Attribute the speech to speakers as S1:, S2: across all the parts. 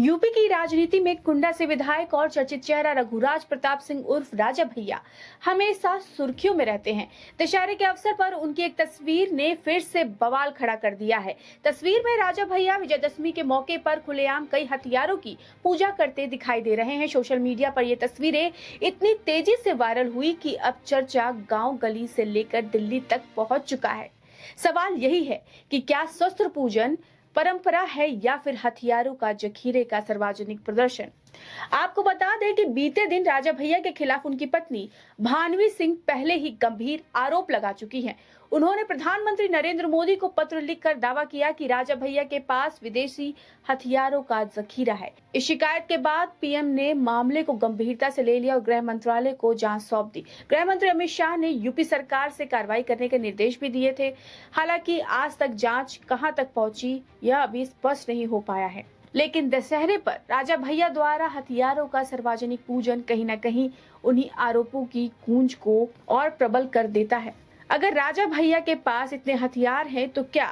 S1: UP की राजनीति में कुंडा से विधायक और चर्चित चेहरा रघुराज प्रताप सिंह उर्फ राजा भैया हमेशा सुर्खियों में रहते हैं। दशहरे के अवसर पर उनकी एक तस्वीर ने फिर से बवाल खड़ा कर दिया है। तस्वीर में राजा भैया विजयदशमी के मौके पर खुलेआम कई हथियारों की पूजा करते दिखाई दे रहे हैं। सोशल मीडिया पर ये तस्वीरें इतनी तेजी से वायरल हुई कि अब चर्चा गाँव गली से लेकर दिल्ली तक पहुँच चुका है। सवाल यही है कि क्या शस्त्र पूजन परंपरा है या फिर हथियारों का जखीरे का सार्वजनिक प्रदर्शन। आपको बता दें कि बीते दिन राजा भैया के खिलाफ उनकी पत्नी भानवी सिंह पहले ही गंभीर आरोप लगा चुकी हैं। उन्होंने प्रधानमंत्री नरेंद्र मोदी को पत्र लिखकर दावा किया कि राजा भैया के पास विदेशी हथियारों का जखीरा है। इस शिकायत के बाद पीएम ने मामले को गंभीरता से ले लिया और गृह मंत्रालय को जांच सौंप दी। गृह मंत्री अमित शाह ने यूपी सरकार से कार्रवाई करने के निर्देश भी दिए थे। हालांकि आज तक जांच कहां तक पहुंची यह अभी स्पष्ट नहीं हो पाया है। लेकिन दशहरे पर राजा भैया द्वारा हथियारों का सार्वजनिक पूजन कहीं न कहीं उन्हीं आरोपों की गूंज को और प्रबल कर देता है। अगर राजा भैया के पास इतने हथियार हैं तो क्या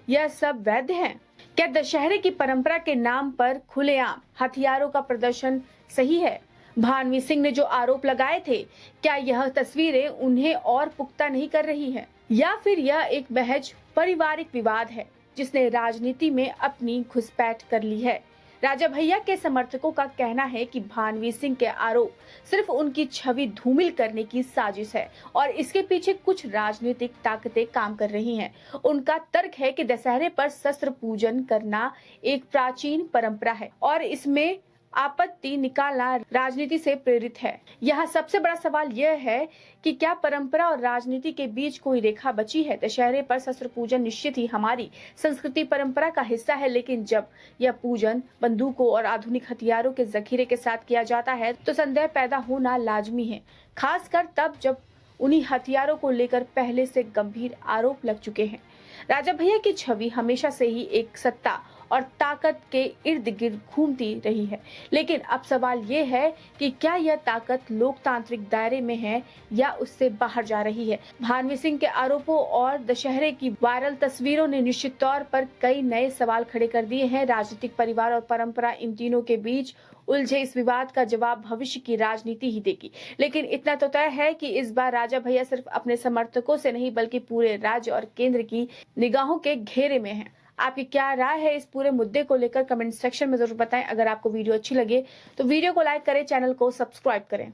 S1: यह सब वैध है? क्या दशहरे की परंपरा के नाम पर खुलेआम हथियारों का प्रदर्शन सही है? भानवी सिंह ने जो आरोप लगाए थे, क्या यह तस्वीरें उन्हें और पुख्ता नहीं कर रही है या फिर यह एक महज पारिवारिक विवाद है जिसने राजनीति में अपनी घुसपैठ कर ली है? राजा भैया के समर्थकों का कहना है कि भानवी सिंह के आरोप सिर्फ उनकी छवि धूमिल करने की साजिश है और इसके पीछे कुछ राजनीतिक ताकतें काम कर रही हैं। उनका तर्क है कि दशहरे पर शस्त्र पूजन करना एक प्राचीन परंपरा है और इसमें आपत्ति निकालना राजनीति से प्रेरित है। यहाँ सबसे बड़ा सवाल यह है कि क्या परंपरा और राजनीति के बीच कोई रेखा बची है? दशहरे पर शस्त्र पूजन निश्चित ही हमारी संस्कृति परंपरा का हिस्सा है, लेकिन जब यह पूजन बंदूकों और आधुनिक हथियारों के जखीरे के साथ किया जाता है तो संदेह पैदा होना लाजमी है, खासकर तब जब उन्हीं हथियारों को लेकर पहले से गंभीर आरोप लग चुके हैं। राजा भैया की छवि हमेशा से ही एक सत्ता और ताकत के इर्द गिर्द घूमती रही है, लेकिन अब सवाल ये है कि क्या यह ताकत लोकतांत्रिक दायरे में है या उससे बाहर जा रही है। भानवी सिंह के आरोपों और दशहरे की वायरल तस्वीरों ने निश्चित तौर पर कई नए सवाल खड़े कर दिए हैं। राजनीतिक परिवार और परंपरा, इन तीनों के बीच उलझे इस विवाद का जवाब भविष्य की राजनीति ही देगी। लेकिन इतना तो तय है कि इस बार राजा भैया सिर्फ अपने समर्थकों से नहीं बल्कि पूरे राज्य और केंद्र की निगाहों के घेरे में हैं। आपकी क्या राय है इस पूरे मुद्दे को लेकर? कमेंट सेक्शन में जरूर बताएं। अगर आपको वीडियो अच्छी लगे तो वीडियो को लाइक करें, चैनल को सब्सक्राइब करें।